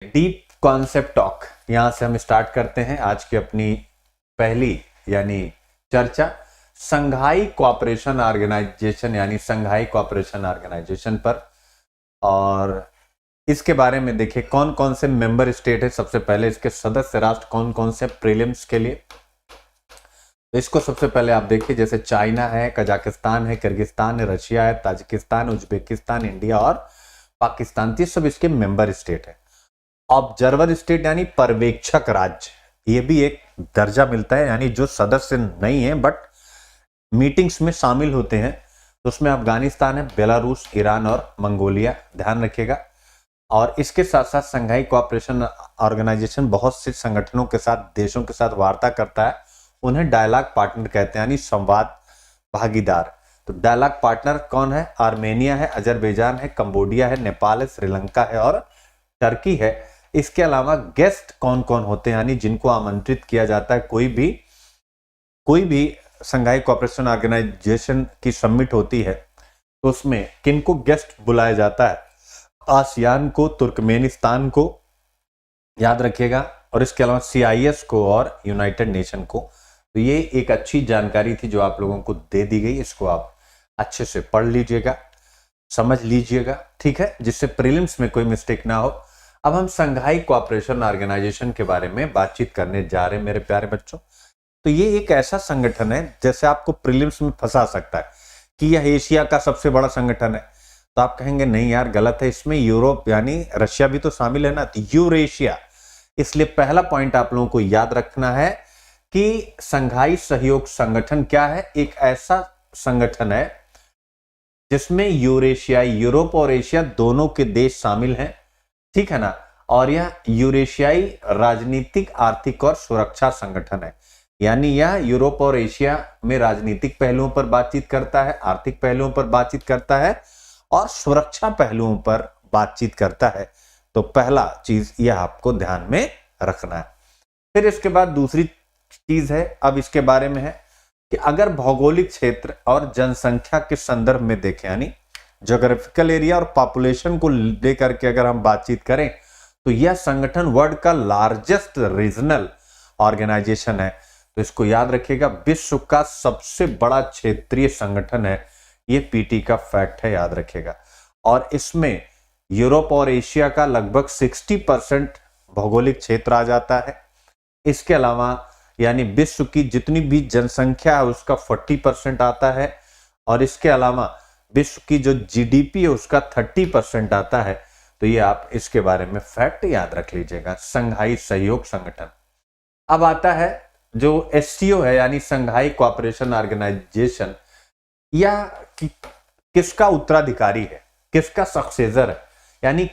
Deep concept talk यहां से हम स्टार्ट करते हैं आज की अपनी पहली यानी चर्चा संघाई कोऑपरेशन ऑर्गेनाइजेशन यानी संघाई कोऑपरेशन ऑर्गेनाइजेशन पर। और इसके बारे में देखिए कौन कौन से मेंबर स्टेट है। सबसे पहले इसके सदस्य राष्ट्र कौन कौन से प्रीलिम्स के लिए, तो इसको सबसे पहले आप देखिए जैसे चाइना है, कजाकिस्तान है, किर्गिस्तान है, रशिया है, ताजिकिस्तान, उज्बेकिस्तान, इंडिया और पाकिस्तान, ये सब इसके मेंबर स्टेट है। ऑब्जर्वर स्टेट यानी पर्यवेक्षक राज्य, ये भी एक दर्जा मिलता है, यानी जो सदस्य नहीं है बट मीटिंग्स में शामिल होते हैं। तो उसमें अफगानिस्तान है, बेलारूस, ईरान और मंगोलिया, ध्यान रखिएगा। और इसके साथ साथ संघाई कोऑपरेशन ऑर्गेनाइजेशन बहुत से संगठनों के साथ, देशों के साथ वार्ता करता है, उन्हें डायलॉग पार्टनर कहते हैं यानी संवाद भागीदार। तो डायलॉग पार्टनर कौन है? आर्मेनिया है, अजरबैजान है, कंबोडिया है, नेपाल है, श्रीलंका है और टर्की है। इसके अलावा गेस्ट कौन कौन होते हैं यानी जिनको आमंत्रित किया जाता है, कोई भी संघाई कोऑपरेशन ऑर्गेनाइजेशन की समिट होती है तो उसमें किनको गेस्ट बुलाया जाता है? आसियान को, तुर्कमेनिस्तान को, याद रखिएगा, और इसके अलावा CIS को और यूनाइटेड नेशन को। तो ये एक अच्छी जानकारी थी जो आप लोगों को दे दी गई, इसको आप अच्छे से पढ़ लीजिएगा, समझ लीजिएगा, ठीक है, जिससे प्रीलिम्स में कोई मिस्टेक ना हो। अब हम संघाई कोऑपरेशन ऑर्गेनाइजेशन के बारे में बातचीत करने जा रहे हैं मेरे प्यारे बच्चों। तो ये एक ऐसा संगठन है जैसे आपको प्रीलिम्स में फंसा सकता है कि यह एशिया का सबसे बड़ा संगठन है, तो आप कहेंगे नहीं यार गलत है, इसमें यूरोप यानी रशिया भी तो शामिल है ना, तो यूरेशिया। इसलिए पहला पॉइंट आप लोगों को याद रखना है कि संघाई सहयोग संगठन क्या है? एक ऐसा संगठन है जिसमें यूरेशियाई, यूरोप और एशिया दोनों के देश शामिल हैं, ठीक है ना। और यह यूरेशियाई राजनीतिक, आर्थिक और सुरक्षा संगठन है, यानी यह यूरोप और एशिया में राजनीतिक पहलुओं पर बातचीत करता है, आर्थिक पहलुओं पर बातचीत करता है और सुरक्षा पहलुओं पर बातचीत करता है। तो पहला चीज यह आपको ध्यान में रखना है। फिर इसके बाद दूसरी चीज है, अब इसके बारे में है कि अगर भौगोलिक क्षेत्र और जनसंख्या के संदर्भ में देखें, यानी ज्योग्राफिकल एरिया और पॉपुलेशन को लेकर के अगर हम बातचीत करें, तो यह संगठन वर्ल्ड का लार्जेस्ट रीजनल ऑर्गेनाइजेशन है। तो इसको याद रखिएगा, विश्व का सबसे बड़ा क्षेत्रीय संगठन है, ये पीटी का फैक्ट है, याद रखिएगा। और इसमें यूरोप और एशिया का लगभग 60% भौगोलिक क्षेत्र आ जाता है। इसके अलावा यानी विश्व की जितनी भी जनसंख्या है उसका 40% आता है, और इसके अलावा विश्व की जो GDP है उसका 30% आता है। तो ये आप इसके बारे में फैक्ट याद रख लीजिएगा, संघाई सहयोग संगठन। अब आता है जो SCO है यानी संघाई कोऑपरेशन ऑर्गेनाइजेशन, यह किसका उत्तराधिकारी है, किसका सक्सेसर है? यानी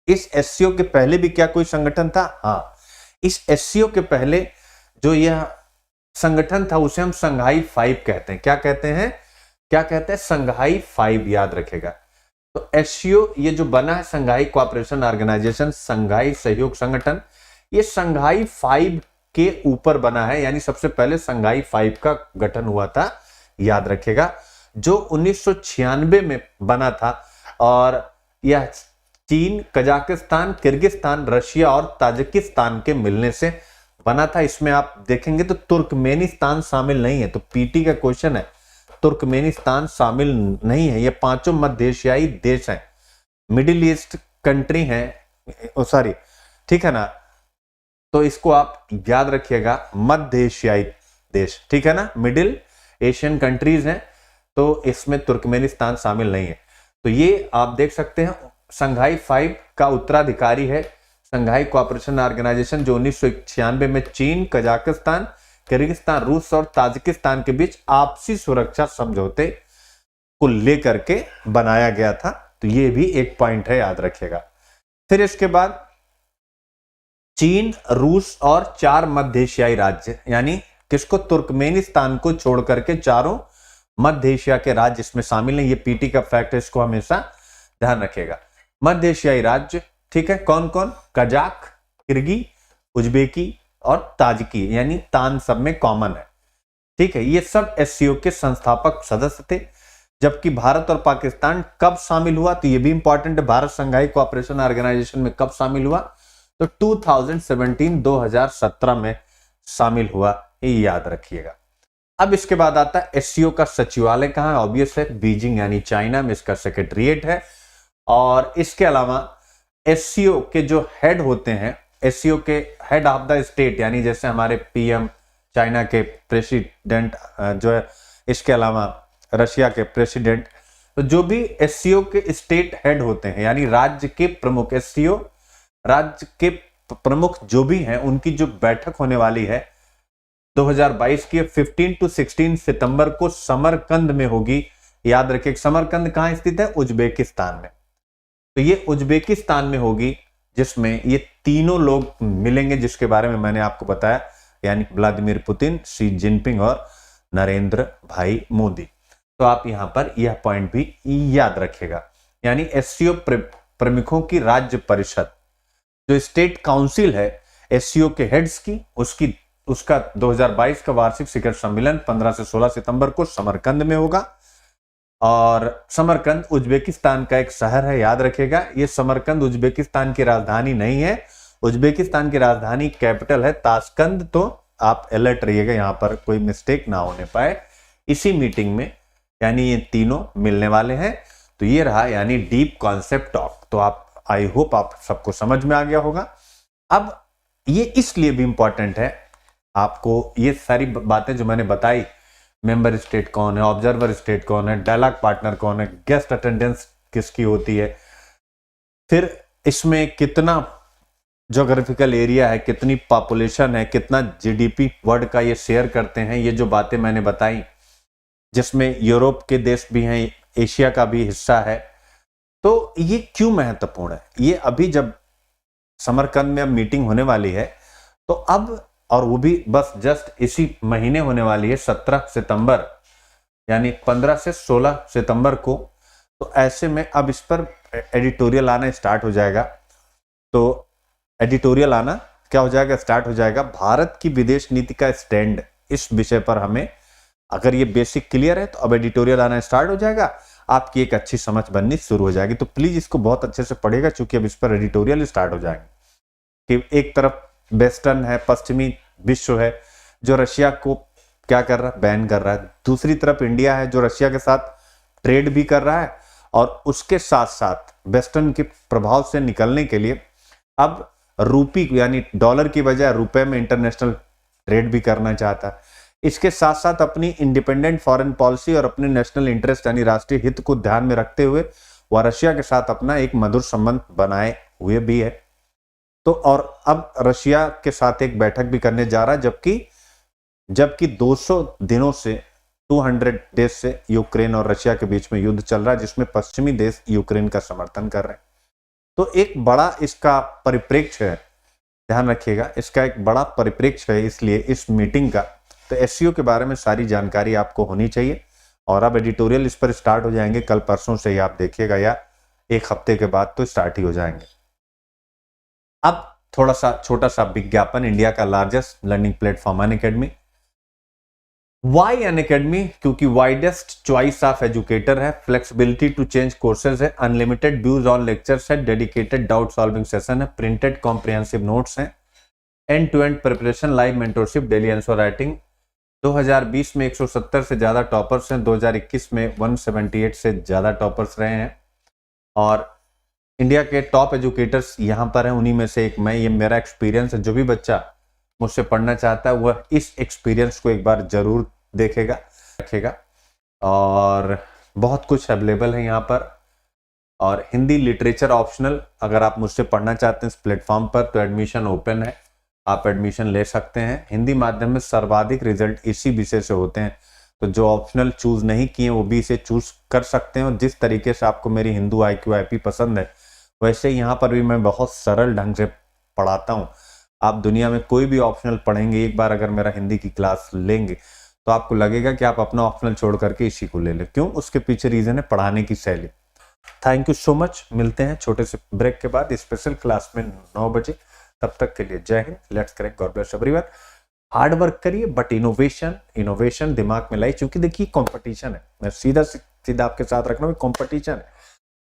इस SCO के पहले भी क्या कोई संगठन था? हाँ, इस SCO के पहले जो यह संगठन था उसे हम संघाई 5 कहते हैं। क्या कहते हैं? क्या कहते हैं? संघाई 5, याद रखेगा। तो SCO ये जो बना है संघाई कोऑपरेशन ऑर्गेनाइजेशन, संघाई सहयोग संगठन, ये संघाई 5 के ऊपर बना है, यानी सबसे पहले संघाई 5 का गठन हुआ था, याद रखेगा, जो 1996 में बना था। और यह चीन, कजाकिस्तान, किर्गिस्तान, रशिया और ताजिकिस्तान के मिलने से बना था। इसमें आप देखेंगे तो तुर्कमेनिस्तान शामिल नहीं है, तो पीटी का क्वेश्चन है, तुर्कमेनिस्तान शामिल नहीं है। ये पांचों मध्य एशियाई देश हैं, मिडिल ईस्ट कंट्री हैं, सॉरी, ठीक है ना। तो इसको आप याद रखिएगा, मध्य एशियाई देश, ठीक है ना, मिडिल एशियन कंट्रीज हैं, तो इसमें तुर्कमेनिस्तान शामिल नहीं है। तो ये आप देख सकते हैं संघाई 5 का उत्तराधिकारी है संघाई कोऑपरेशन ऑर्गेनाइजेशन, जो 1996 में चीन, कजाकिस्तान, किर्गिस्तान, रूस और ताजिकिस्तान के बीच आपसी सुरक्षा समझौते को लेकर के बनाया गया था। तो ये भी एक पॉइंट है, याद रखिएगा। फिर इसके बाद चीन, रूस और 4 मध्य एशियाई राज्य, यानी किसको? तुर्कमेनिस्तान को छोड़ करके चारों मध्य एशिया के राज्य इसमें शामिल हैं। ये पीटी का फैक्ट है, इसको हमेशा ध्यान रखिएगा। मध्य एशियाई राज्य, ठीक है, कौन कौन? कजाक, किर्गी, उज्बेकी और ताजिकी, यानी तान सब में कॉमन है, ठीक है। ये सब SCO के संस्थापक सदस्य थे। जबकि भारत और पाकिस्तान कब शामिल हुआ? तो ये भी इंपॉर्टेंट है, भारत संघाई कोऑपरेशन ऑर्गेनाइजेशन में कब शामिल हुआ? तो 2017 में शामिल हुआ, ये याद रखिएगा। अब इसके बाद आता है एससीओ का सचिवालय कहाँ है, ऑब्वियस है बीजिंग यानी चाइना में इसका सेक्रेटरीट है। और इसके अलावा एससीओ के जो हेड होते हैं, एससीओ के हेड ऑफ द स्टेट यानी जैसे हमारे पीएम, चाइना के प्रेसिडेंट जो है, इसके अलावा रशिया के प्रेसिडेंट, तो जो भी एससीओ के स्टेट हेड होते हैं यानी राज्य के प्रमुख, एससीओ राज्य के प्रमुख जो भी हैं, उनकी जो बैठक होने वाली है 2022 की 15 to 16 सितंबर को समरकंद में होगी। याद रखिए समरकंद कहां स्थित है, उज्बेकिस्तान में। तो ये उज्बेकिस्तान में होगी, जिसमें ये तीनों लोग मिलेंगे जिसके बारे में मैंने आपको बताया, यानी व्लादिमीर पुतिन, शी जिनपिंग और नरेंद्र भाई मोदी। तो आप यहां पर यह पॉइंट भी याद रखिएगा। यानी एससीओ प्रमुखों की राज्य परिषद, जो स्टेट काउंसिल है एससीओ के हेड्स की, उसका 2022 का वार्षिक शिखर सम्मेलन 15 से 16 सितंबर को समरकंद में होगा। और समरकंद उज्बेकिस्तान का एक शहर है, याद रखिएगा। ये समरकंद उज्बेकिस्तान की राजधानी नहीं है, उज्बेकिस्तान की राजधानी कैपिटल है ताशकंद। तो आप अलर्ट रहिएगा, यहां पर कोई मिस्टेक ना होने पाए। इसी मीटिंग में यानी ये तीनों मिलने वाले हैं। तो ये रहा यानी डीप कॉन्सेप्ट टॉक। तो आप, आई होप आप सबको समझ में आ गया होगा। अब ये इसलिए भी इंपॉर्टेंट है, आपको ये सारी बातें जो मैंने बताई, मेंबर स्टेट कौन है, ऑब्जर्वर स्टेट कौन है, डायलॉग पार्टनर कौन है, गेस्ट अटेंडेंस किसकी होती है, फिर इसमें कितना ज्योग्राफिकल एरिया है, कितनी पॉपुलेशन है, कितना जीडीपी वर्ल्ड का ये शेयर करते हैं, ये जो बातें मैंने बताई, जिसमें यूरोप के देश भी हैं, एशिया का भी हिस्सा है। तो ये क्यों महत्वपूर्ण है, ये अभी जब समरकंद में अब मीटिंग होने वाली है, तो अब, और वो भी बस जस्ट इसी महीने होने वाली है 17 सितंबर, यानी 15 से 16 सितंबर को। तो ऐसे में अब इस पर एडिटोरियल आना स्टार्ट हो जाएगा। तो एडिटोरियल आना क्या हो जाएगा, स्टार्ट हो जाएगा। भारत की विदेश नीति का स्टैंड, इस विषय पर हमें, अगर ये बेसिक क्लियर है तो अब एडिटोरियल आना स्टार्ट हो जाएगा, आपकी एक अच्छी समझ बननी शुरू हो जाएगी। तो प्लीज इसको बहुत अच्छे से पढ़ेगा, क्योंकि अब इस पर एडिटोरियल स्टार्ट हो जाएंगे कि एक तरफ वेस्टर्न है, पश्चिमी विश्व है, जो रशिया को क्या कर रहा है, बैन कर रहा है। दूसरी तरफ इंडिया है, जो रशिया के साथ ट्रेड भी कर रहा है, और उसके साथ साथ वेस्टर्न के प्रभाव से निकलने के लिए अब रूपी यानी डॉलर की बजाय रुपए में इंटरनेशनल ट्रेड भी करना चाहता है। इसके साथ साथ अपनी इंडिपेंडेंट फॉरेन पॉलिसी और अपने नेशनल इंटरेस्ट यानी राष्ट्रीय हित को ध्यान में रखते हुए वह रशिया के साथ अपना एक मधुर संबंध बनाए हुए भी है। तो और अब रशिया के साथ एक बैठक भी करने जा रहा है, जबकि 200 दिनों से 200 डेज से यूक्रेन और रशिया के बीच में युद्ध चल रहा है, जिसमें पश्चिमी देश यूक्रेन का समर्थन कर रहे हैं। तो एक बड़ा इसका परिप्रेक्ष्य है, ध्यान रखिएगा, इसका एक बड़ा परिप्रेक्ष्य है। इसलिए इस मीटिंग का, तो एससीओ के बारे में सारी जानकारी आपको होनी चाहिए। और अब एडिटोरियल इस पर स्टार्ट हो जाएंगे, कल परसों से ही आप देखिएगा, या एक हफ्ते के बाद तो स्टार्ट ही हो जाएंगे। अब थोड़ा सा छोटा सा विज्ञापन, इंडिया का largest learning platform Unacademy. Why Unacademy? क्योंकि वाइडेस्ट चॉइस ऑफ एजुकेटर है, फ्लेक्सिबिलिटी टू चेंज कोर्सेज है, अनलिमिटेड व्यूज ऑन लेक्चर्स है, डेडिकेटेड डाउट सॉल्विंग सेशन है, प्रिंटेड कॉम्प्रिहेंसिव नोट्स हैं, end to end preparation, live mentorship, daily answer writing. 2020 में 170 से ज्यादा toppers हैं, 2021 में 178 से ज्यादा टॉपर्स रहे हैं। और इंडिया के टॉप एजुकेटर्स यहाँ पर हैं, उन्हीं में से एक मैं। ये मेरा एक्सपीरियंस है, जो भी बच्चा मुझसे पढ़ना चाहता है वह इस एक्सपीरियंस को एक बार जरूर देखेगा, रखेगा। और बहुत कुछ अवेलेबल है यहाँ पर। और हिंदी लिटरेचर ऑप्शनल, अगर आप मुझसे पढ़ना चाहते हैं इस प्लेटफॉर्म पर तो एडमिशन ओपन है, आप एडमिशन ले सकते हैं। हिंदी माध्यम में सर्वाधिक रिजल्ट इसी विषय से होते हैं, तो जो ऑप्शनल चूज नहीं किए वो भी इसे चूज कर सकते हैं। और जिस तरीके से आपको मेरी हिंदू IQ IP पसंद है, वैसे यहाँ पर भी मैं बहुत सरल ढंग से पढ़ाता हूँ। आप दुनिया में कोई भी ऑप्शनल पढ़ेंगे, एक बार अगर मेरा हिंदी की क्लास लेंगे तो आपको लगेगा कि आप अपना ऑप्शनल छोड़ करके इसी को ले लें। क्यों? उसके पीछे रीजन है पढ़ाने की शैली। Thank you so much. मिलते हैं छोटे से ब्रेक के बाद स्पेशल क्लास में 9 बजे। तब तक के लिए जय Hind, let's correct, God bless everyone. Hard work करिए, बट इनोवेशन दिमाग में लाई, क्योंकि देखिए कंपटीशन है। मैं सीधा आपके साथ रख रहा हूँ, कंपटीशन है।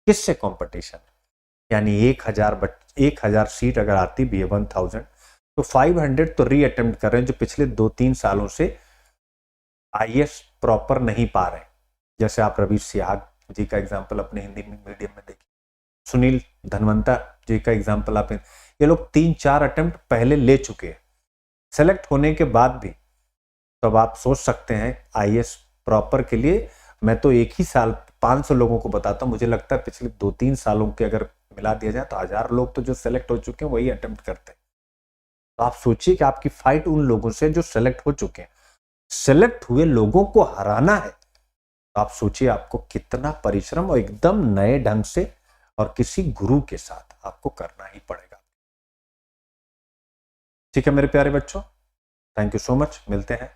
किससे कंपटीशन? यानी 1000 सीट अगर आती BA 1000, तो 500 तो री अटेम्प्ट कर रहे हैं जो पिछले 2-3 सालों से IAS प्रॉपर नहीं पा रहे। जैसे आप रवि सिहाग जी का एग्जाम्पल अपने हिंदी मीडियम में देखिए, सुनील धनवंता जी का एग्जाम्पल आप, ये लोग 3-4 अटेम्प्ट पहले ले चुके हैं सेलेक्ट होने के बाद भी। तो अब आप सोच सकते हैं IAS प्रॉपर के लिए मैं तो एक ही साल 500 लोगों को बताता हूं, मुझे लगता है पिछले 2-3 सालों के अगर मिला दिया जाए तो 1000 लोग तो जो सेलेक्ट हो चुके हैं वही अटेम्प्ट करते हैं। तो आप सोचिए कि आपकी फाइट उन लोगों से जो सेलेक्ट हो चुके हैं, सेलेक्ट हुए लोगों को हराना है। तो आप सोचिए आपको कितना परिश्रम और एकदम नए ढंग से और किसी गुरु के साथ आपको करना ही पड़ेगा। ठीक है मेरे प्यारे बच्चों, थैंक यू सो मच, मिलते हैं